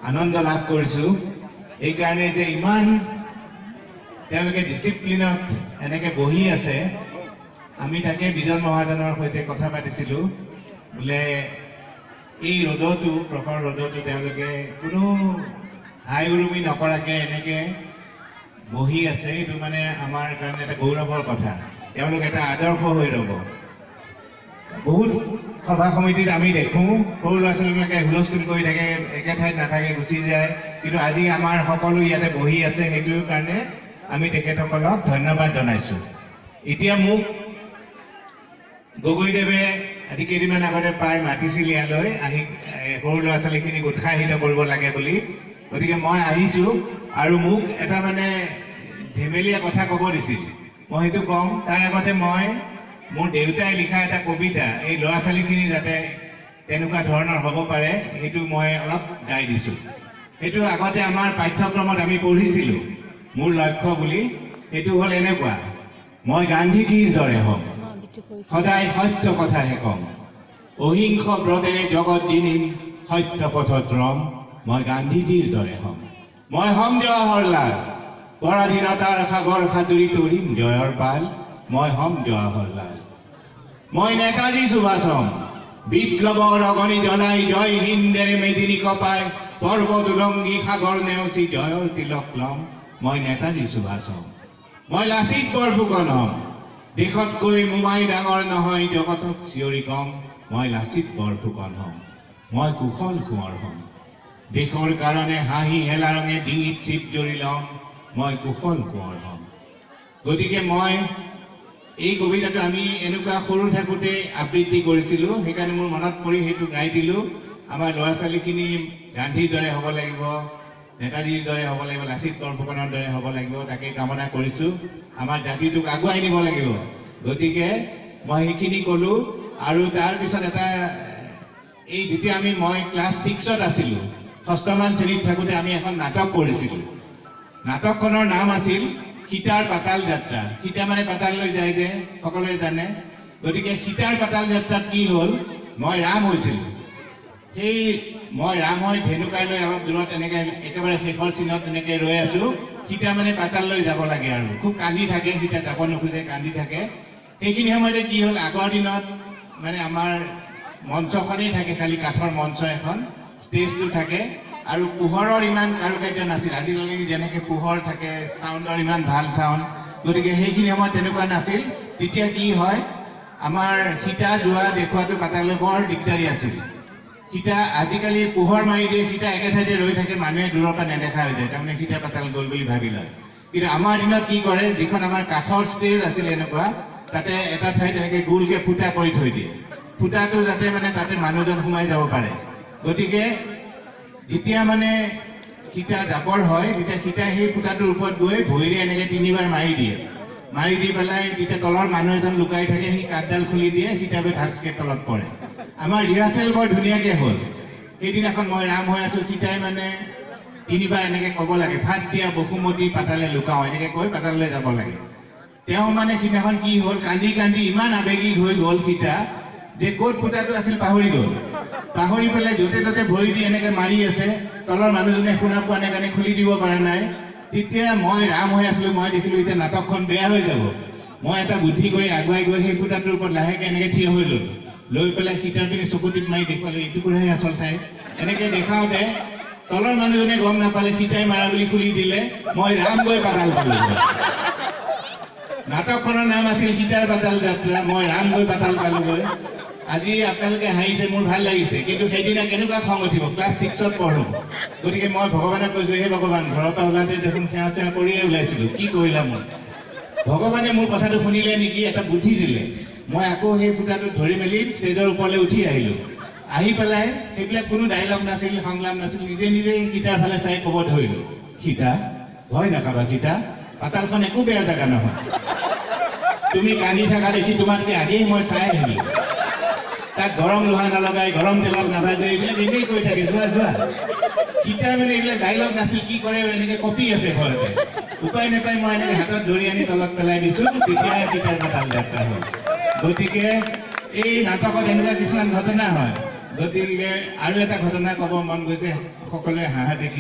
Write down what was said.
আনন্দ লাভ কৰিছোঁ। এইকাৰণে যে ইমান তেওঁলোকে ডিচিপ্লিনত এনেকৈ বহি আছে, আমি তাকে বিজন মহাজনৰ সৈতে কথা পাতিছিলোঁ। বোলে এই ৰ'দতো, প্ৰখৰ ৰ'দতো তেওঁলোকে কোনো হাই উৰুমি নকৰাকৈ এনেকৈ বহি আছে। এইটো মানে আমাৰ কাৰণে এটা গৌৰৱৰ কথা। তেওঁলোক এটা আদৰ্শ হৈ ৰ'ব। বহুত সভা সমিতিত আমি দেখোঁ সৰু ল'ৰা ছোৱালীবিলাকে হুলস্থুল কৰি থাকে, একে ঠাইত নাথাকে, গুচি যায়। কিন্তু আজি আমাৰ সকলো ইয়াতে বহি আছে, সেইটোৰ কাৰণে আমি তেখেতসকলক ধন্যবাদ জনাইছোঁ। এতিয়া মোক গগৈদেৱে আজি কেইদিনমান আগতে প্ৰায় মাতিছিল ইয়ালৈ, আহি সৰু ল'ৰা ছোৱালীখিনিক উৎসাহিত কৰিব লাগে বুলি। গতিকে মই আহিছোঁ আৰু মোক এটা মানে ধেমেলীয়া কথা ক'ব দিছিল, মই সেইটো কম। তাৰ আগতে মই মোৰ দেউতাই লিখা এটা কবিতা, এই ল'ৰা ছোৱালীখিনি যাতে তেনেকুৱা ধৰণৰ হ'ব পাৰে, সেইটো মই অলপ গাই দিছোঁ। সেইটো আগতে আমাৰ পাঠ্যক্ৰমত আমি পঢ়িছিলোঁ, মোৰ লক্ষ্য বুলি। সেইটো হ'ল এনেকুৱা: মই গান্ধীজীৰ দৰে হ'ম, সদায় সত্য কথাহে ক'ম, অহিংস ব্ৰতেৰে জগত দিনিম, সত্য পথত ৰম। মই গান্ধীজীৰ দৰে হ'ম। মই হ'ম জৱাহৰলাল, পৰাধীনতাৰ সাগৰ সাঁতুৰি তৰিম জয়ৰ পাল। মই হ'ম জৱাহৰলাল। মই নেতাজী সুভাষ হ'ম, বিপ্লৱৰ অগণি জনাই জয় হিন্দেৰে মেদিনী কপাই, পৰ্বত উলংঘি সাগৰ নেওচি জয়ৰ তিলক লম। মই নেতাজী সুভাষ হ'ম। মই লাচিত বৰফুকন হ'ম, দেশতকৈ মোমাই ডাঙৰ নহয় জগতক চিঞৰি কম। মই লাচিত বৰফুকন হ'ম। মই কুশল কোঁৱৰ হ'ম, দেশৰ কাৰণে হাঁহি হেলা ৰঙে ডিঙিত চিপ জৰি ল'ম। মই কুশল কোঁৱৰ হ'ম। গতিকে মই এই কবিতাটো আমি এনেকুৱা সৰু থাকোঁতে আবৃত্তি কৰিছিলোঁ, সেইকাৰণে মোৰ মনত পৰি সেইটো গাই দিলোঁ। আমাৰ ল'ৰা ছোৱালীখিনি গান্ধীৰ দৰে হ'ব লাগিব, নেতাজীৰ দৰে হ'ব লাগিব, লাচিত বৰফুকনৰ দৰে হ'ব লাগিব, তাকে কামনা কৰিছোঁ। আমাৰ জাতিটোক আগুৱাই নিব লাগিব। গতিকে মই সেইখিনি ক'লোঁ। আৰু তাৰপিছত এটা, এই যেতিয়া মই ক্লাছ 6ত আছিলোঁ, 6মান শ্ৰেণীত থাকোঁতে আমি এখন নাটক কৰিছিলোঁ। নাটকখনৰ নাম আছিল সীতাৰ পাতাল যাত্ৰা। সীতা মানে পাতাললৈ যায় যে সকলোৱে জানে। গতিকে সীতাৰ পাতাল যাত্ৰাত কি হ'ল, মই ৰাম হৈছিলোঁ। সেই মই ৰাম হৈ ধেনুকাইলৈ অলপ দূৰত এনেকৈ একেবাৰে শেষৰ চিনত এনেকৈ ৰৈ আছোঁ। সীতা মানে পাতাললৈ যাব লাগে আৰু খুব কান্দি থাকে, সীতা যাব নোখোজে, কান্দি থাকে। সেইখিনি সময়তে কি হ'ল, আগৰ দিনত মানে আমাৰ মঞ্চখনেই থাকে, খালি কাঠৰ মঞ্চ এখন, ষ্টেজটো থাকে, আৰু পোহৰৰ ইমান কাৰুকাৰ্য নাছিল। আজিকালি যেনেকৈ পোহৰ থাকে, চাউণ্ডৰ ইমান ভাল চাউণ্ড, গতিকে সেইখিনি সময়ত তেনেকুৱা নাছিল। তেতিয়া কি হয়, আমাৰ সীতা যোৱা দেখুৱাটো পাতাললৈ বৰ দিগদাৰী আছিল। সীতা আজিকালি পোহৰ মাৰি দিয়ে, সীতা একে ঠাইতে ৰৈ থাকে, মানুহে দূৰৰ পৰা নেদেখা হৈ যায়, তাৰমানে সীতা পাতাল গ'ল বুলি ভাবি লয়। কিন্তু আমাৰ দিনত কি কৰে, যিখন আমাৰ কাঠৰ ষ্টেজ আছিল এনেকুৱা, তাতে এটা ঠাইত এনেকৈ গোলকৈ ফুটা কৰি থৈ দিয়ে, ফুটাটো যাতে মানে তাতে মানুহজন সোমাই যাব পাৰে। গতিকে যেতিয়া মানে সীতা যাবৰ হয়, তেতিয়া সীতাই সেই ফুটাটোৰ ওপৰত গৈ ভৰিৰে এনেকৈ 3বাৰ মাৰি দিয়ে। মাৰি দি পেলাই তেতিয়া তলৰ মানুহ এজন লুকাই থাকে, সি কাঠডাল খুলি দিয়ে, সীতা গৈ ধাচকৈ তলত পৰে। আমাৰ ৰিহাৰ্চেল বৰ ধুনীয়াকৈ হ'ল। সেইদিনাখন মই ৰাম হৈ আছোঁ, সীতাই মানে 3বাৰ এনেকৈ ক'ব লাগে, ভাত দিয়া বসুমতী পাতালে লুকাওঁ, এনেকৈ কৈ পাতাললৈ যাব লাগে। তেওঁ মানে সিদিনাখন কি হ'ল, কান্দি কান্দি ইমান আৱেগিক হৈ গ'ল সীতা, যে ক'ত ফুটাটো আছিল পাহৰি গ'ল। পাহৰি পেলাই য'তে ত'তে ভৰি দি এনেকৈ মাৰি আছে, তলৰ মানুহজনে শুনা পোৱা নাই কাৰণে খুলি দিব পৰা নাই। তেতিয়া মই ৰাম হৈ আছিলোঁ, মই দেখিলোঁ এতিয়া নাটকখন বেয়া হৈ যাব। মই এটা বুদ্ধি কৰি আগুৱাই গৈ সেই ফুটাটোৰ ওপৰত লাহেকৈ এনেকৈ থিয় হৈ ল'লোঁ। লৈ পেলাই সীতাৰ পিনে চকুটিত মাৰি দেখুৱালোঁ, এইটুকুৰাহে আচল ঠাই। এনেকৈ দেখাওঁতে তলৰ মানুহজনে গম নাপালে, সীতাই মাৰা বুলি খুলি দিলে, মই ৰাম গৈ পাতাল পালোঁ। নাটকখনৰ নাম আছিল সীতাৰ পাতাল যাত্ৰা, মই ৰাম গৈ পাতাল পালোঁগৈ। আজি আপোনালোকে হাঁহিছে, মোৰ ভাল লাগিছে, কিন্তু সেইদিনা কেনেকুৱা খং উঠিব, ক্লাছ 6ত পঢ়োঁ। গতিকে মই ভগৱানক কৈছোঁ, হে ভগৱান, ঘৰৰ পৰা ওলাওঁতে দেখোন সেৱা চেৱা কৰিয়ে ওলাইছিলোঁ, কি কৰিলা মোৰ? ভগৱানে মোৰ কথাটো শুনিলে নেকি, এটা বুদ্ধি দিলে। মই আকৌ সেই ফুটাটোত ধৰি মেলি ষ্টেজৰ ওপৰলৈ উঠি আহিলোঁ। আহি পেলাই সেইবিলাক কোনো ডাইলগ নাছিল, সংলাপ নাছিল, নিজে নিজে সীতাৰ ফালে চাই ক'ব ধৰিলোঁ, সীতা, ভয় নাখাবা সীতা, পাতালখন একো বেয়া জেগা নহয়। তুমি কান্দি থকা দেখি তোমাতকৈ আগেই মই চাই আহিলোঁ। তাত গৰম লোহা নলগাই, গৰম তেলত নাভাজে, এইবিলাক এনেই কৈ থাকে, যোৱা যোৱা। সীতা মানে এইবিলাক ডাইলগ নাছিল, কি কৰে এনেকৈ কপি আছে ঘৰতে। উপায় নাপায় মই এনেকৈ হাতত ধৰি আনি তলত পেলাই দিছোঁ, তেতিয়াহে সীতাৰ পাতাল যাত্ৰা হ'ল। গতিকে এই নাটকত এনেকুৱা কিছুমান ঘটনা হয়। গতিকে আৰু এটা ঘটনা ক'ব মন গৈছে সকলোৱে হাঁহা দেখি